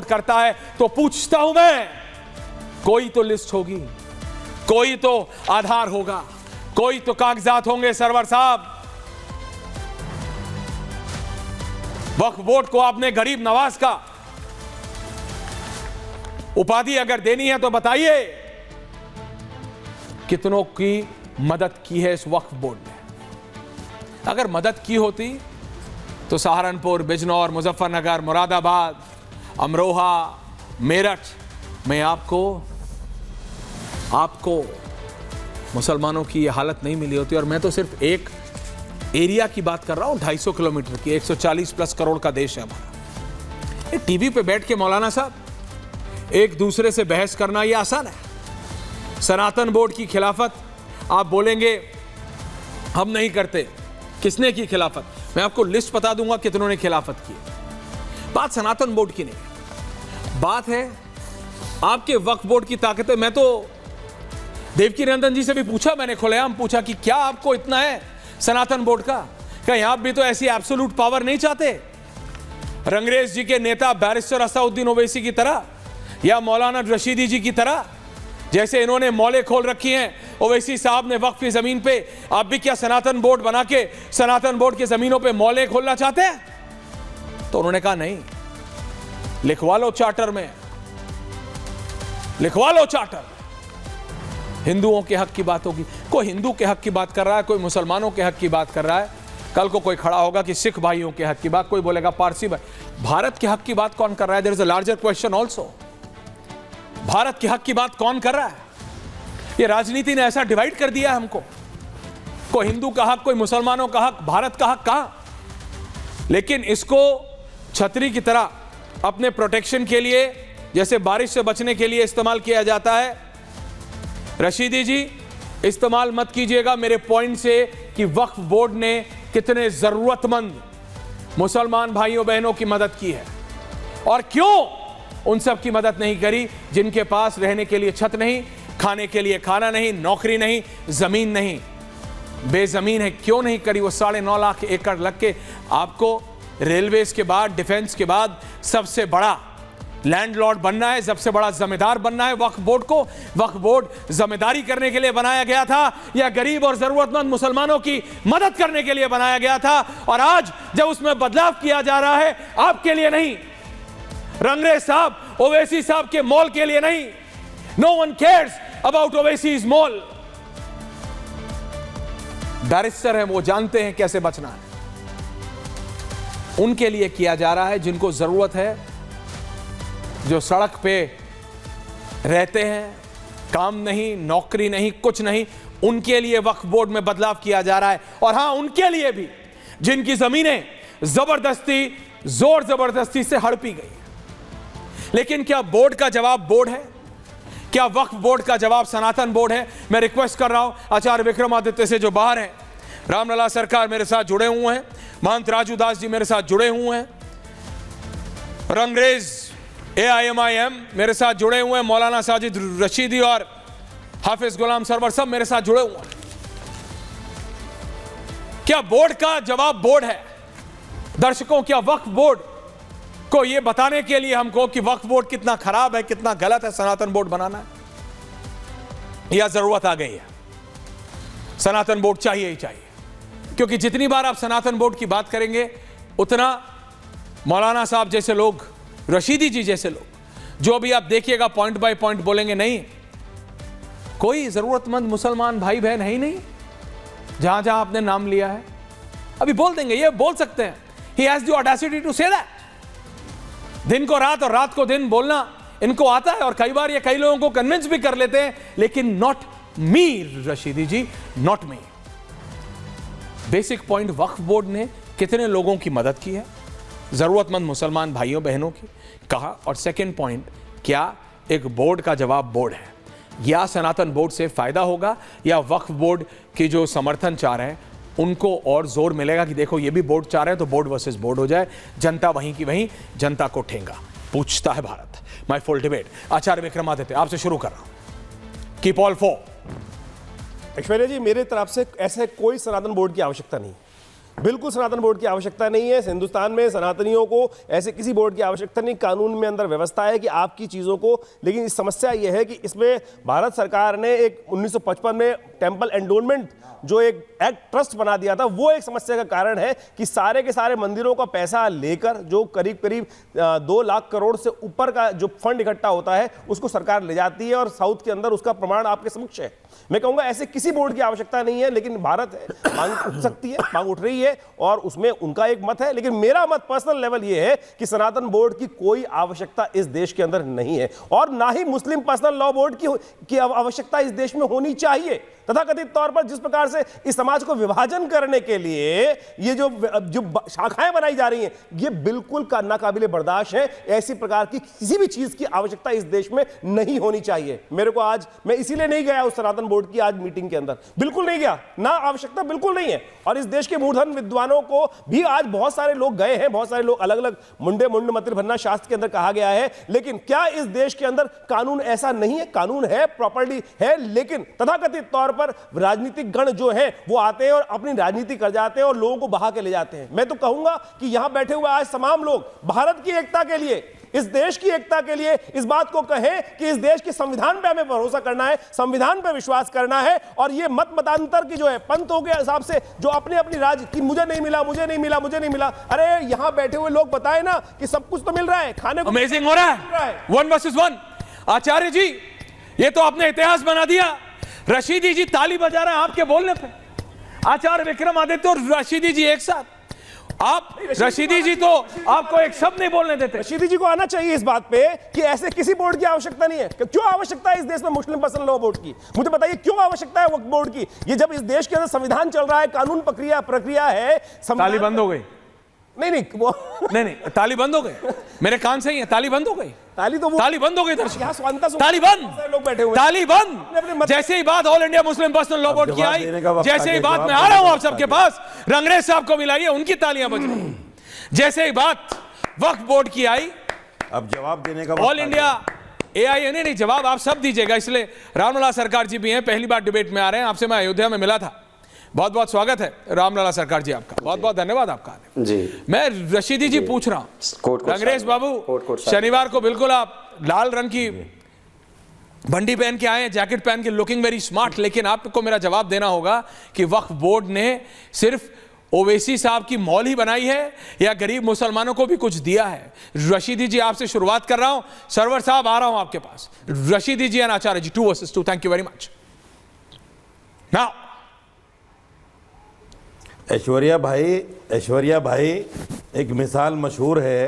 Support करता है तो पूछता हूं मैं, कोई तो लिस्ट होगी, कोई तो आधार होगा, कोई तो कागजात होंगे। सरवर साहब, वक्फ बोर्ड को आपने गरीब नवाज का उपाधि अगर देनी है तो बताइए कितनों की मदद की है इस वक्फ बोर्ड ने। अगर मदद की होती तो सहारनपुर, बिजनौर, मुजफ्फरनगर, मुरादाबाद, अमरोहा, मेरठ में आपको मुसलमानों की यह हालत नहीं मिली होती। और मैं तो सिर्फ एक एरिया की बात कर रहा हूं, 250 किलोमीटर की, 140 प्लस करोड़ का देश है हमारा। टीवी पे बैठ के मौलाना साहब एक दूसरे से बहस करना यह आसान है। सनातन बोर्ड की खिलाफत आप बोलेंगे हम नहीं करते, किसने की खिलाफत? मैं आपको लिस्ट बता दूंगा कितनों ने खिलाफत की। बात सनातन बोर्ड की नहीं, बात है आपके वक्फ बोर्ड की ताकत है। मैं तो देवकी नंदन जी से भी पूछा, मैंने खुलेआम पूछा कि क्या आपको इतना है सनातन बोर्ड का? कहीं आप भी तो ऐसी एब्सोल्यूट पावर नहीं चाहते, रंगरेज जी के नेता बैरिस्टर असदुद्दीन ओवैसी की तरह या मौलाना रशीदी जी की तरह, जैसे इन्होंने मौले खोल रखी हैं ओवैसी साहब ने वक्फ की जमीन पे। आप भी क्या सनातन बोर्ड बना के सनातन बोर्ड की जमीनों पे मौले खोलना चाहते हैं? तो उन्होंने कहा नहीं, लिखवा लो चार्टर में, लिखवा लो चार्टर। हिंदुओं के हक की बात होगी, कोई हिंदू के हक की बात कर रहा है, कोई मुसलमानों के हक की बात कर रहा है। कल को कोई खड़ा होगा कि सिख भाइयों के हक की बात, कोई बोलेगा पारसी भाई। भारत के हक की बात कौन कर रहा है? There is a larger question also. Bharat के हक की बात कौन कर रहा है? ये राजनीति ने ऐसा डिवाइड कर दिया है हमको, कोई हिंदू का हक, कोई मुसलमानों का हक, भारत का हक कहां? लेकिन इसको छतरी की तरह अपने प्रोटेक्शन के लिए, जैसे बारिश से बचने के लिए इस्तेमाल किया जाता है। रशीदी जी, इस्तेमाल मत कीजिएगा मेरे पॉइंट से कि वक्फ बोर्ड ने कितने जरूरतमंद मुसलमान भाइयों बहनों की मदद की है और क्यों उन सब की मदद नहीं करी जिनके पास रहने के लिए छत नहीं, खाने के लिए खाना नहीं, नौकरी नहीं, जमीन नहीं, बेजमीन है। क्यों नहीं करी? वो 9.5 लाख एकड़ लग के आपको रेलवेज के बाद, डिफेंस के बाद सबसे बड़ा लैंडलॉर्ड बनना है, सबसे बड़ा जमींदार बनना है वक्फ बोर्ड को। वक्फ बोर्ड जमींदारी करने के लिए बनाया गया था या गरीब और जरूरतमंद मुसलमानों की मदद करने के लिए बनाया गया था? और आज जब उसमें बदलाव किया जा रहा है, आपके लिए नहीं, रंगरेज साहब, ओवैसी साहब के मॉल के लिए नहीं। No one cares about Owaisi's mall. Barrister हैं, वो जानते हैं कैसे बचना है। उनके लिए किया जा रहा है जिनको जरूरत है, जो सड़क पे रहते हैं, काम नहीं, नौकरी नहीं, कुछ नहीं, उनके लिए वक्फ बोर्ड में बदलाव किया जा रहा है। और हां, उनके लिए भी जिनकी जमीनें जबरदस्ती, जोर जबरदस्ती से हड़पी गई। लेकिन क्या बोर्ड का जवाब बोर्ड है? क्या वक्फ बोर्ड का जवाब सनातन बोर्ड है? मैं रिक्वेस्ट कर रहा हूं आचार्य विक्रमादित्य से जो बाहर हैं, रामलला सरकार मेरे साथ जुड़े हुए हैं, महंत राजू दास जी मेरे साथ जुड़े हुए हैं, रंगरेज AIMIM मेरे साथ जुड़े हुए हैं, मौलाना साजिद रशीदी और हाफिज गुलाम सरवर सब मेरे साथ जुड़े हुए हैं। क्या बोर्ड का जवाब बोर्ड है? दर्शकों, क्या वक्फ बोर्ड को यह बताने के लिए हमको कि वक्फ बोर्ड कितना खराब है, कितना गलत है, सनातन बोर्ड बनाना है? या जरूरत आ गई है, सनातन बोर्ड चाहिए ही चाहिए? क्योंकि जितनी बार आप सनातन बोर्ड की बात करेंगे उतना मौलाना साहब जैसे लोग, रशीदी जी जैसे लोग, जो भी आप देखिएगा पॉइंट बाय पॉइंट बोलेंगे नहीं, कोई जरूरतमंद मुसलमान भाई बहन है ही नहीं जहां जहां आपने नाम लिया है। अभी बोल देंगे, ये बोल सकते हैं, he has the audacity to say that। दिन को रात और रात को दिन बोलना इनको आता है और कई बार ये कई लोगों को कन्विंस भी कर लेते हैं, लेकिन not me Rashidi ji, not me. Basic point, वक्फ बोर्ड ने कितने लोगों की मदद की है, जरूरतमंद मुसलमान भाइयों बहनों की, कहा। और सेकंड पॉइंट, क्या एक बोर्ड का जवाब बोर्ड है? या सनातन बोर्ड से फायदा होगा या वक्फ बोर्ड की जो समर्थन चाह रहे हैं उनको और जोर मिलेगा कि देखो ये भी बोर्ड चाह रहे हैं तो बोर्ड वर्सेस बोर्ड हो जाए, जनता वहीं की वहीं, जनता को ठेंगा। पूछता है भारत। माय फुल डिबेट, आचार्य विक्रमादित्य आपसे शुरू कर रहा हूं। Keep all 4। ऐश्वर्या जी, मेरे तरफ से ऐसे कोई सनातन बोर्ड की आवश्यकता नहीं। बिल्कुल सनातन बोर्ड की आवश्यकता नहीं है। हिंदुस्तान में सनातनियों को ऐसे किसी बोर्ड की आवश्यकता नहीं। कानून में अंदर व्यवस्था है कि आपकी चीज़ों को, लेकिन इस समस्या यह है कि इसमें भारत सरकार ने एक 1955 में टेम्पल एंडोनमेंट जो एक एक्ट ट्रस्ट बना दिया था, वो एक समस्या का कारण है कि सारे के सारे मंदिरों का पैसा लेकर जो करीब करीब 2 लाख करोड़ से ऊपर का जो फंड इकट्ठा होता है उसको सरकार ले जाती है, और साउथ के अंदर उसका प्रमाण आपके समक्ष है। मैं कहूंगा ऐसे किसी बोर्ड की आवश्यकता नहीं है, लेकिन भारत है, मांग उठ सकती है, मांग उठ रही है, और उसमें उनका एक मत है। लेकिन मेरा मत पर्सनल लेवल ये है कि सनातन बोर्ड की कोई आवश्यकता इस देश के अंदर नहीं है, और ना ही मुस्लिम पर्सनल लॉ बोर्ड की आवश्यकता इस देश में होनी चाहिए। तथाकथित तौर पर जिस प्रकार से इस समाज को विभाजन करने के लिए ये जो शाखाएं बनाई जा रही हैं, ये बिल्कुल नाकाबिले बर्दाश्त है। ऐसी प्रकार की किसी भी चीज की आवश्यकता इस देश में नहीं होनी चाहिए। मेरे को आज, मैं इसीलिए नहीं गया उस सनातन बोर्ड की आज मीटिंग के अंदर, बिल्कुल नहीं गया, ना आवश्यकता बिल्कुल नहीं है। और इस देश के मूर्धन विद्वानों को भी आज बहुत सारे लोग गए हैं, बहुत सारे लोग अलग अलग मुंड मतिर भन्ना शास्त्र के अंदर कहा गया है, लेकिन क्या इस देश के अंदर कानून ऐसा नहीं है? कानून है, प्रॉपर्टी है, लेकिन तथाकथित तौर पर राजनीतिक गण जो है वो आते हैं और अपनी राजनीति कर जाते हैं और लोगों को बहा के ले जाते हैं। मैं तो कहूंगा कि यहां बैठे हुए आज तमाम लोग भारत की एकता के लिए, इस देश की एकता के लिए इस बात को कहें कि इस देश के संविधान पे हमें भरोसा करना है, संविधान पे विश्वास करना है, और ये मत मतांतर की जो है पंथों के हिसाब से जो अपने अपनी राज्य की मुझे नहीं मिला, मुझे नहीं मिला, मुझे नहीं मिला, अरे यहां बैठे हुए लोग बताएं ना कि सब कुछ तो मिल रहा है, खाने को अमेजिंग हो रहा है, 1 वर्सेस 1। आचार्य जी, ये तो आपने इतिहास बना दिया। रशीदी जी ताली बजा रहे हैं आपके बोलने पे, आचार्य विक्रमादित्य और रशीदी जी एक साथ। आप रशीदी जी तो आपको एक शब्द नहीं बोलने देते। रशीदी जी को आना चाहिए इस बात पे कि ऐसे किसी बोर्ड की आवश्यकता नहीं है। क्यों आवश्यकता है इस देश में मुस्लिम पर्सनल लॉ बोर्ड की? मुझे बताइए क्यों आवश्यकता है वक्फ बोर्ड की? ये जब इस देश के अंदर संविधान चल रहा है, कानून प्रक्रिया है, ताली बंद हो गई। नहीं वो नहीं, ताली बंद हो गई, मेरे कान से ही है, ताली बंद हो गई, ताली तो ताली बंद हो गई दर्शक, यहाँ स्वांता ताली बंद, लोग बैठे हुए, ताली बंद। जैसे ही बात all India Muslim personal law board की आई, जैसे ही बात मैं आ रहा हूं आप सबके पास, रंगरेज साहब को मिलाइए, उनकी तालियां बज रही। जैसे ही बात वक्फ बोर्ड की आई, अब जवाब देने का ऑल इंडिया एआई नहीं, जवाब आप सब दीजिएगा, इसलिए रामलला सरकार जी भी हैं, पहली बार डिबेट में आ रहे हैं, आपसे मैं अयोध्या में मिला था। बहुत बहुत स्वागत है रामलला सरकार जी आपका, बहुत बहुत धन्यवाद आपका जी। मैं रशीदी जी पूछ रहा हूं, रंगरेज बाबू शनिवार को बिल्कुल आप लाल रंग की बंडी पहन के आए हैं, जैकेट पहन के, लुकिंग वेरी स्मार्ट, लेकिन आपको मेरा जवाब देना होगा कि वक्फ बोर्ड ने सिर्फ ओवैसी साहब की मॉल ही बनाई है या गरीब मुसलमानों को भी कुछ दिया है? रशीदी जी आपसे शुरुआत कर रहा हूं, सरवर साहब आ रहा हूं आपके पास। Rashidi ji and Acharya ji, 2 versus 2, thank you very much. Now Aishwarya भाई एक मिसाल मशहूर है